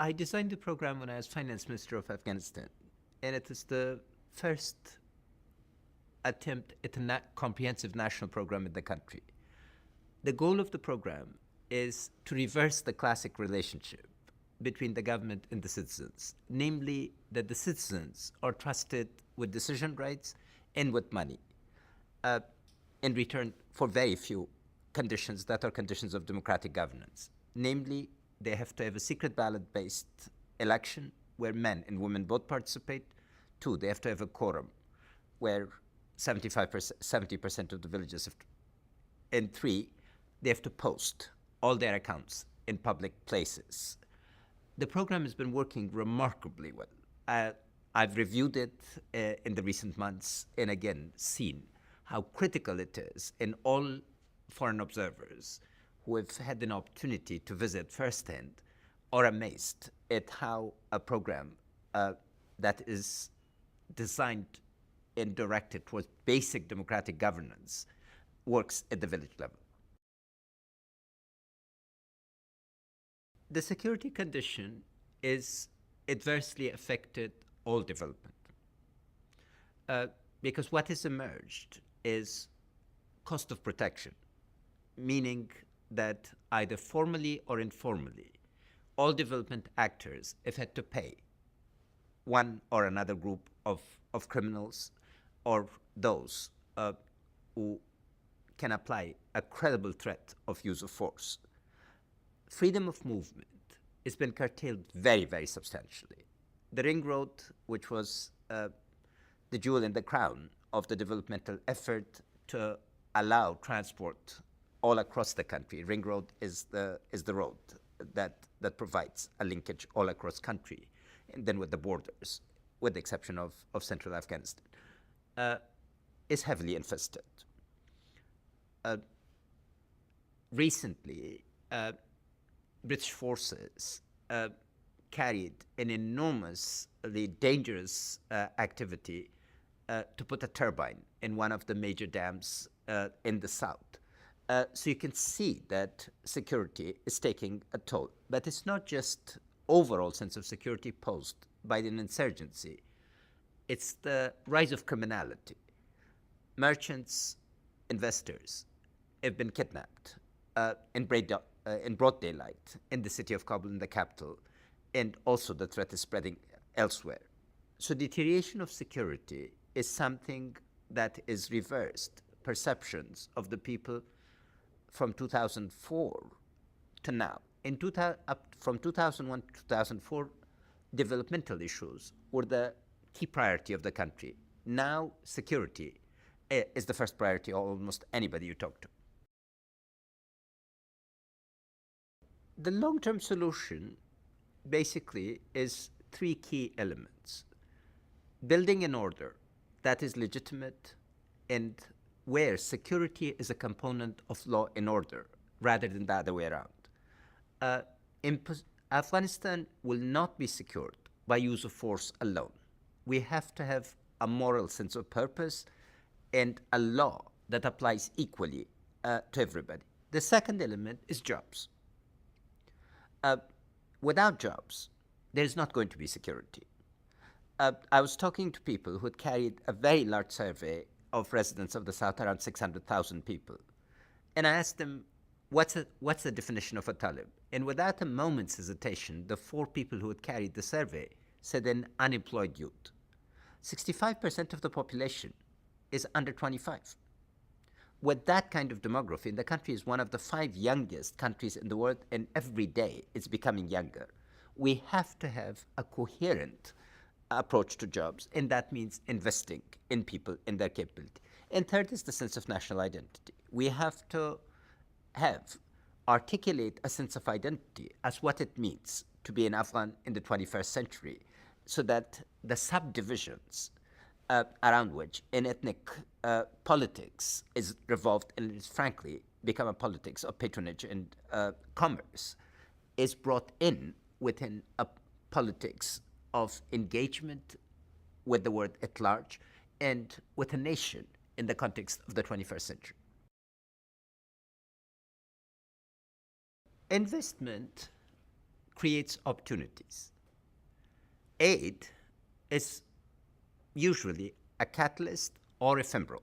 I designed the program when I was finance minister of Afghanistan, and it is the first attempt at a comprehensive national program in the country. The goal of the program is to reverse the classic relationship between the government and the citizens, namely that the citizens are trusted with decision rights and with money uh, in return for very few conditions that are conditions of democratic governance. Namely, they have to have a secret ballot-based election where men and women both participate. Two, they have to have a quorum where 75%, 70% of the villages have to. And three, they have to post all their accounts in public places. The program has been working remarkably well. I've reviewed it in the recent months and again seen how critical it is, and all foreign observers who have had an opportunity to visit firsthand are amazed at how a program that is designed and directed towards basic democratic governance works at the village level. The security condition is adversely affected all development because what has emerged is cost of protection, meaning that either formally or informally, all development actors have had to pay one or another group of criminals or those who can apply a credible threat of use of force. Freedom of movement has been curtailed very, very substantially. The ring road, which was the jewel in the crown of the developmental effort to allow transport all across the country. Ring road is the road that provides a linkage all across country, and then with the borders, with the exception of central Afghanistan, is heavily infested. Recently, British forces carried an enormously dangerous activity to put a turbine in one of the major dams in the south. So you can see that security is taking a toll. But it's not just overall sense of security posed by an insurgency. It's the rise of criminality. Merchants, investors have been kidnapped in broad daylight in the city of Kabul, in the capital, and also the threat is spreading elsewhere. So deterioration of security is something that is reversed perceptions of the people from 2004 to now. From 2001 to 2004, developmental issues were the key priority of the country. Now, security is the first priority of almost anybody you talk to. The long-term solution basically is three key elements. Building an order that is legitimate and where security is a component of law and order rather than the other way around. Afghanistan will not be secured by use of force alone. We have to have a moral sense of purpose and a law that applies equally to everybody. The second element is jobs. Without jobs, there's not going to be security. I was talking to people who had carried a very large survey of residents of the South, around 600,000 people. And I asked them, what's the definition of a Talib? And without a moment's hesitation, the four people who had carried the survey said an unemployed youth. 65% of the population is under 25. With that kind of demography, and the country is one of the 5 youngest countries in the world, and every day it's becoming younger. We have to have a coherent approach to jobs, and that means investing in people, in their capability. And third is the sense of national identity. We have to articulate a sense of identity as what it means to be an Afghan in the 21st century, so that the subdivisions around which an ethnic politics is revolved and is frankly become a politics of patronage and commerce is brought in within a politics of engagement with the world at large and with a nation in the context of the 21st century. Investment creates opportunities. Aid is usually a catalyst or ephemeral.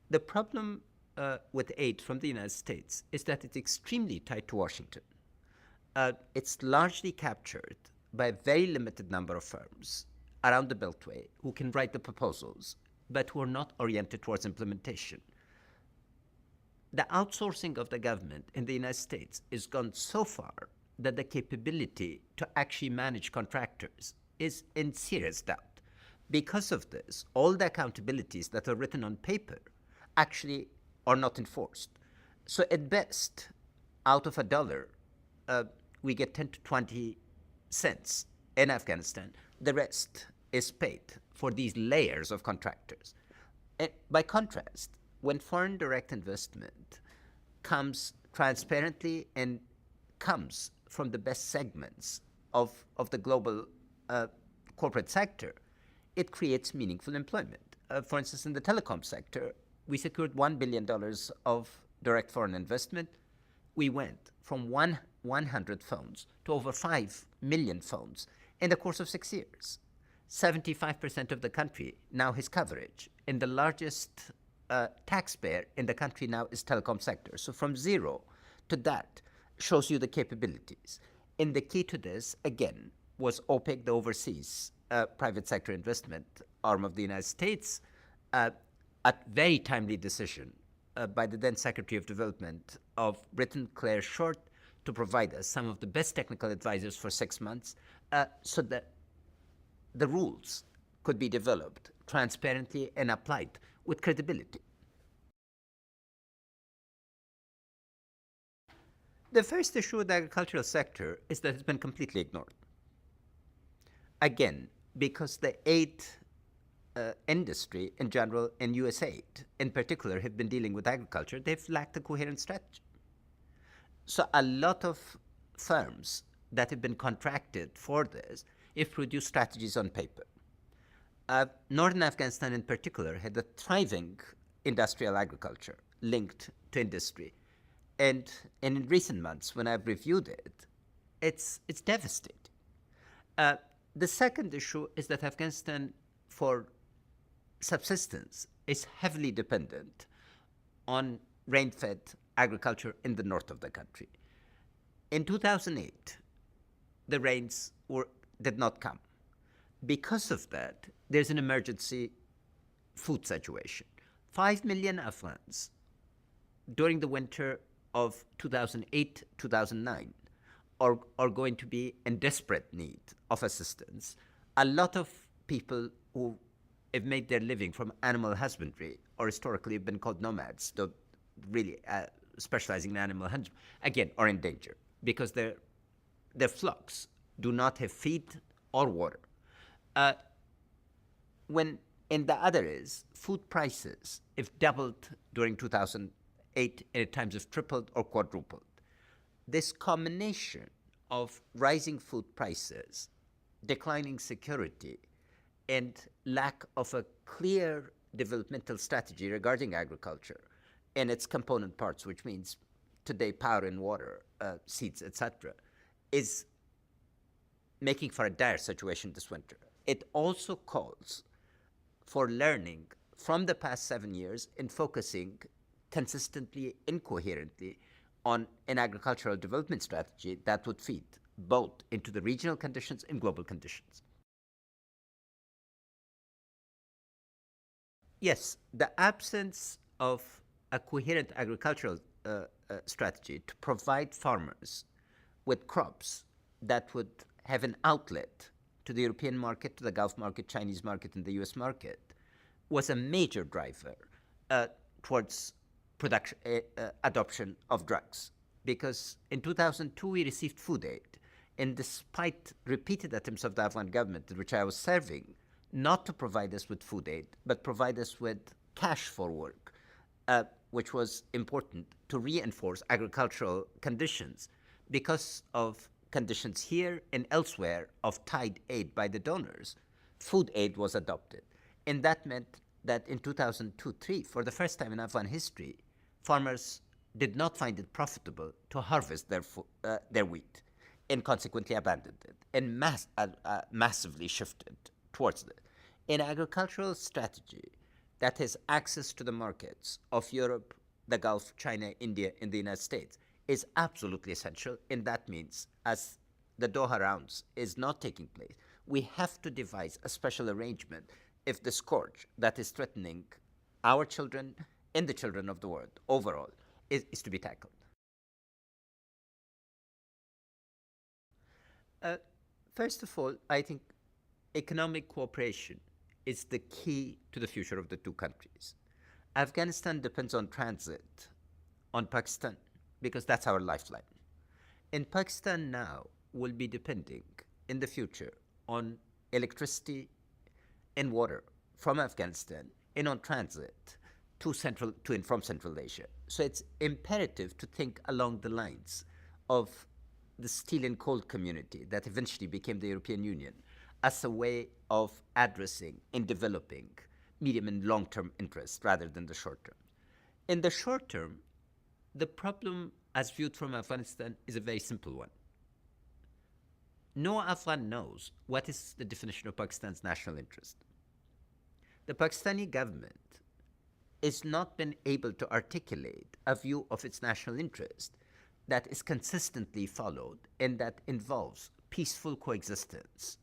The problem with aid from the United States is that it's extremely tied to Washington. It's largely captured by a very limited number of firms around the Beltway who can write the proposals, but who are not oriented towards implementation. The outsourcing of the government in the United States has gone so far that the capability to actually manage contractors is in serious doubt. Because of this, all the accountabilities that are written on paper actually are not enforced. So at best, out of $1, we get 10 to 20 cents in Afghanistan. The rest is paid for these layers of contractors. And by contrast, when foreign direct investment comes transparently and comes from the best segments of the global corporate sector, it creates meaningful employment. For instance, in the telecom sector, we secured $1 billion of direct foreign investment. We went from 100 phones to over 5 million phones in the course of 6 years. 75% of the country now has coverage, and the largest taxpayer in the country now is telecom sector. So from zero to that shows you the capabilities. And the key to this, again, was OPEC, the overseas private sector investment arm of the United States, a very timely decision by the then Secretary of Development of Britain, Claire Short, to provide us some of the best technical advisors for 6 months so that the rules could be developed transparently and applied with credibility. The first issue with the agricultural sector is that it's been completely ignored. Again, because the aid industry in general and USAID in particular have been dealing with agriculture, they've lacked a coherent strategy. So a lot of firms that have been contracted for this have produced strategies on paper. Northern Afghanistan in particular had a thriving industrial agriculture linked to industry. And in recent months, when I've reviewed it, it's devastating. The second issue is that Afghanistan, for subsistence, is heavily dependent on rain-fed agriculture in the north of the country. In 2008, the rains did not come. Because of that, there's an emergency food situation. 5 million Afghans during the winter of 2008-2009 are going to be in desperate need of assistance. A lot of people who have made their living from animal husbandry or historically have been called nomads, though really specializing in animal husbandry, again, are in danger because their flocks do not have feed or water. And the other is food prices have doubled during 2008 and at times have tripled or quadrupled. This combination of rising food prices, declining security, and lack of a clear developmental strategy regarding agriculture and its component parts, which means today power and water, seeds, etc., is making for a dire situation this winter. It also calls for learning from the past 7 years and focusing consistently and coherently on an agricultural development strategy that would feed both into the regional conditions and global conditions. Yes, the absence of a coherent agricultural strategy to provide farmers with crops that would have an outlet to the European market, to the Gulf market, Chinese market, and the US market was a major driver towards adoption of drugs. Because in 2002, we received food aid. And despite repeated attempts of the Afghan government, which I was serving, not to provide us with food aid, but provide us with cash for work, which was important to reinforce agricultural conditions because of conditions here and elsewhere of tied aid by the donors, food aid was adopted. And that meant that in 2002-03, for the first time in Afghan history, farmers did not find it profitable to harvest their wheat. and consequently abandoned it and massively shifted towards it. An agricultural strategy that has access to the markets of Europe, the Gulf, China, India, and the United States is absolutely essential. And that means, as the Doha rounds is not taking place, we have to devise a special arrangement if the scourge that is threatening our children and the children of the world overall is to be tackled. Uh, First of all, I think economic cooperation is the key to the future of the two countries. Afghanistan depends on transit on Pakistan because that's our lifeline. And Pakistan now will be depending in the future on electricity and water from Afghanistan and on transit to and from Central Asia. So it's imperative to think along the lines of the steel and coal community that eventually became the European Union as a way of addressing and developing medium and long term interests rather than the short term. In the short term, the problem as viewed from Afghanistan is a very simple one. No Afghan knows what is the definition of Pakistan's national interest. The Pakistani government has not been able to articulate a view of its national interest that is consistently followed and that involves peaceful coexistence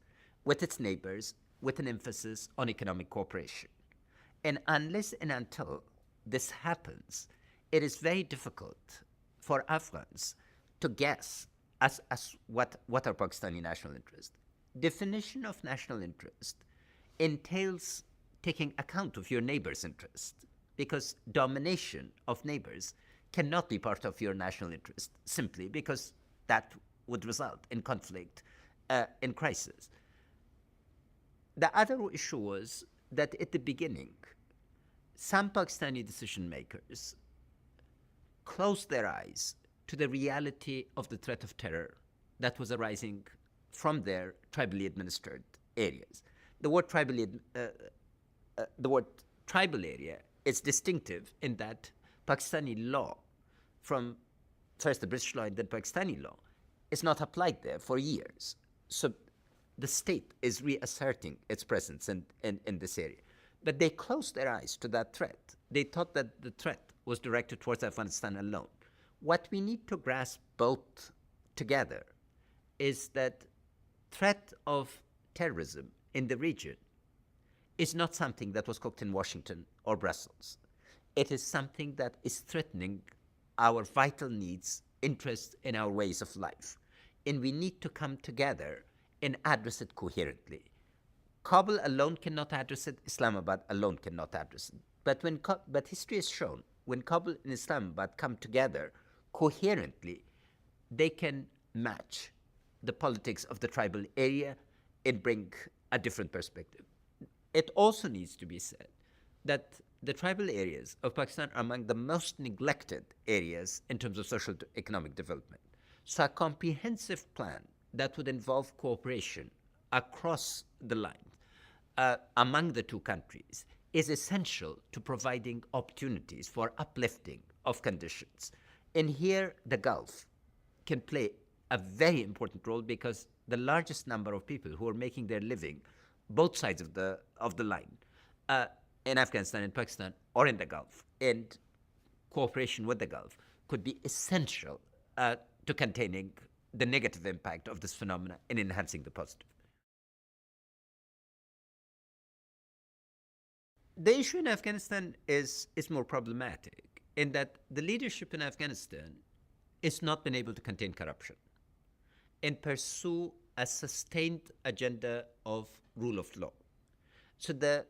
with its neighbors with an emphasis on economic cooperation. And unless and until this happens, it is very difficult for Afghans to guess as what are Pakistani national interests. Definition of national interest entails taking account of your neighbor's interest because domination of neighbors cannot be part of your national interest simply because that would result in conflict and crisis. The other issue was that at the beginning, some Pakistani decision makers closed their eyes to the reality of the threat of terror that was arising from their tribally administered areas. The word tribal area is distinctive in that Pakistani law, from first the British law and then Pakistani law, is not applied there for years. So the state is reasserting its presence in this area. But they closed their eyes to that threat. They thought that the threat was directed towards Afghanistan alone. What we need to grasp both together is that threat of terrorism in the region is not something that was cooked in Washington or Brussels. It is something that is threatening our vital needs, interests, and our ways of life. And we need to come together and address it coherently. Kabul alone cannot address it. Islamabad alone cannot address it. But history has shown when Kabul and Islamabad come together coherently, they can match the politics of the tribal area and bring a different perspective. It also needs to be said that the tribal areas of Pakistan are among the most neglected areas in terms of social economic development. So a comprehensive plan that would involve cooperation across the line among the two countries is essential to providing opportunities for uplifting of conditions. And here the Gulf can play a very important role because the largest number of people who are making their living both sides of the line in Afghanistan and Pakistan or in the Gulf, and cooperation with the Gulf could be essential to containing the negative impact of this phenomena and enhancing the positive. The issue in Afghanistan is more problematic in that the leadership in Afghanistan has not been able to contain corruption and pursue a sustained agenda of rule of law. So the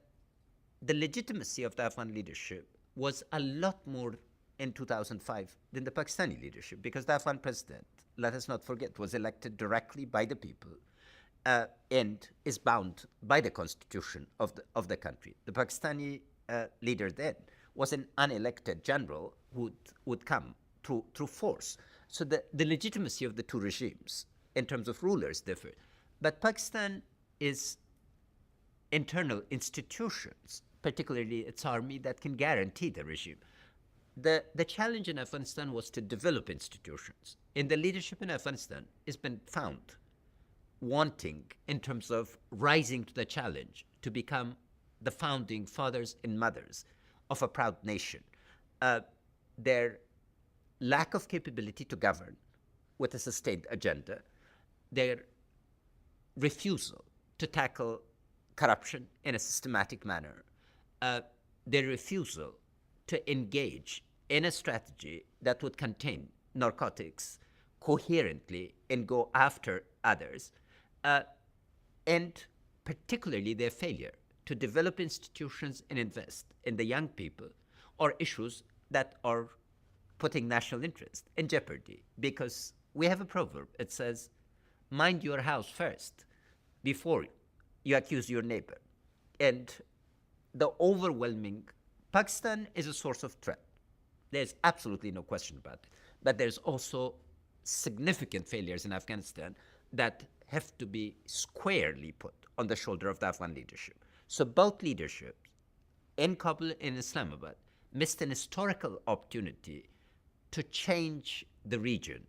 legitimacy of the Afghan leadership was a lot more in 2005 than the Pakistani leadership because the Afghan president, let us not forget, was elected directly by the people and is bound by the constitution of the country. The Pakistani leader then was an unelected general who would come through force. So the legitimacy of the two regimes in terms of rulers differ. But Pakistan is internal institutions, particularly its army, that can guarantee the regime. The challenge in Afghanistan was to develop institutions. And the leadership in Afghanistan has been found wanting, in terms of rising to the challenge, to become the founding fathers and mothers of a proud nation. Their lack of capability to govern with a sustained agenda, their refusal to tackle corruption in a systematic manner, their refusal to engage in a strategy that would contain narcotics coherently and go after others, and particularly their failure to develop institutions and invest in the young people, or issues that are putting national interest in jeopardy. Because we have a proverb, it says, mind your house first before you accuse your neighbor. And the overwhelming, Pakistan is a source of threat. There's absolutely no question about it. But there's also significant failures in Afghanistan that have to be squarely put on the shoulder of the Afghan leadership. So both leaderships, in Kabul and in Islamabad, missed an historical opportunity to change the region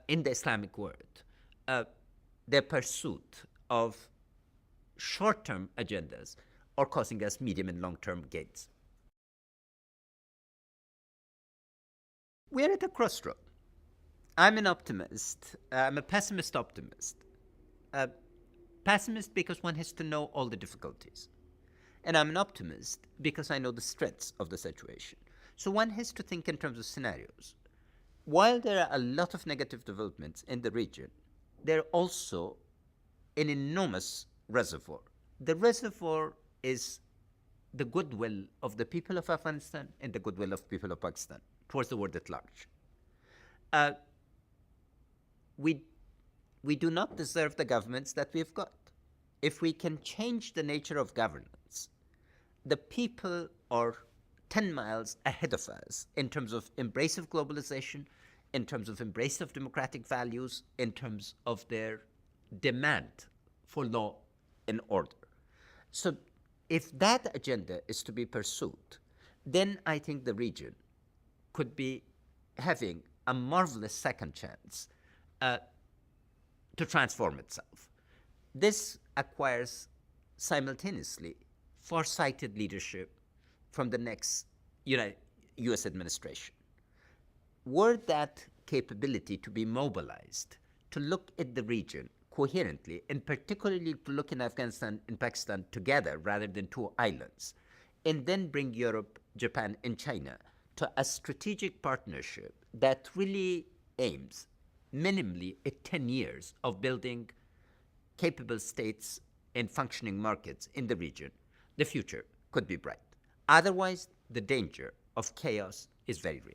in the Islamic world. Their pursuit of short-term agendas are causing us medium and long-term gains. We're at a crossroad. I'm an optimist. I'm a pessimist optimist. Pessimist because one has to know all the difficulties. And I'm an optimist because I know the strengths of the situation. So one has to think in terms of scenarios. While there are a lot of negative developments in the region, there are also an enormous reservoir. The reservoir is the goodwill of the people of Afghanistan and the goodwill of people of Pakistan towards the world at large. We do not deserve the governments that we've got. If we can change the nature of governance, the people are 10 miles ahead of us in terms of embrace of globalization, in terms of embrace of democratic values, in terms of their demand for law and order. So if that agenda is to be pursued, then I think the region could be having a marvelous second chance to transform itself. This acquires simultaneously far-sighted leadership from the next U.S. administration. Were that capability to be mobilized to look at the region coherently, and particularly to look in Afghanistan and Pakistan together rather than two islands, and then bring Europe, Japan, and China to a strategic partnership that really aims minimally at 10 years of building capable states and functioning markets in the region, the future could be bright. Otherwise, the danger of chaos is very real.